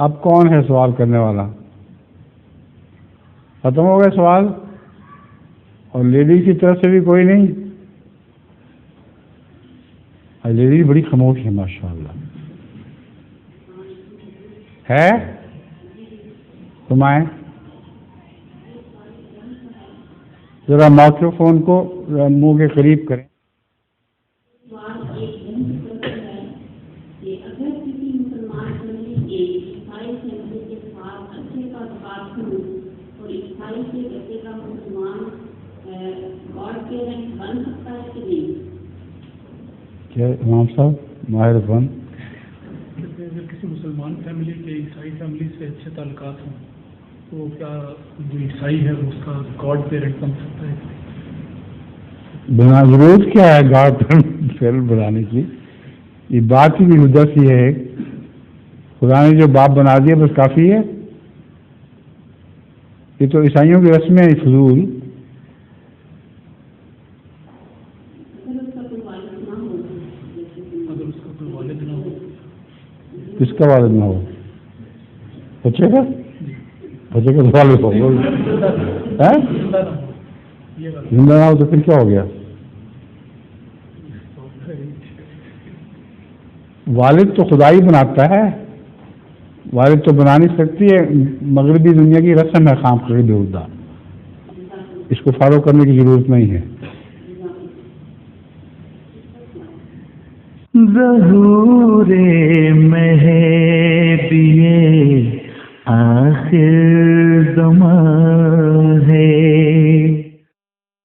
اب کون ہے سوال کرنے والا؟ ختم ہو گئے سوال؟ اور لیڈیز کی طرف سے بھی کوئی نہیں؟ لیڈیز بڑی خاموش ہے ماشاءاللہ. ہے تمہیں ذرا مائکرو فون کو منہ کے قریب کریں. کیا امام صاحب ماہر فن؟ اگر کسی مسلمان فیملی کے عیسائی فیملی سے اچھے تعلقات ہوں تو کیا جو عیسائی ہے اس کا گاڈ پیرنٹ بن سکتا ہے؟ بنا ضرورت کیا ہے گاڈ پیرنٹ بنانے کی؟ یہ بات ہی نہیں حجت یہ ہے خدا نے جو باپ بنا دیا بس کافی ہے. یہ تو عیسائیوں کی رسمیں ہیں فضول. کس کا والد نہ ہو؟ بچے کا والد ہو زندہ نہ ہو تو پھر کیا ہو گیا؟ والد تو خدا ہی بناتا ہے. والد تو بنا نہیں سکتی ہے. مغربی دنیا کی رسم ہے خام خرید ہوتا. اس کو فالو کرنے کی ضرورت نہیں ہے. ظہور مہدی آخر زمان ہے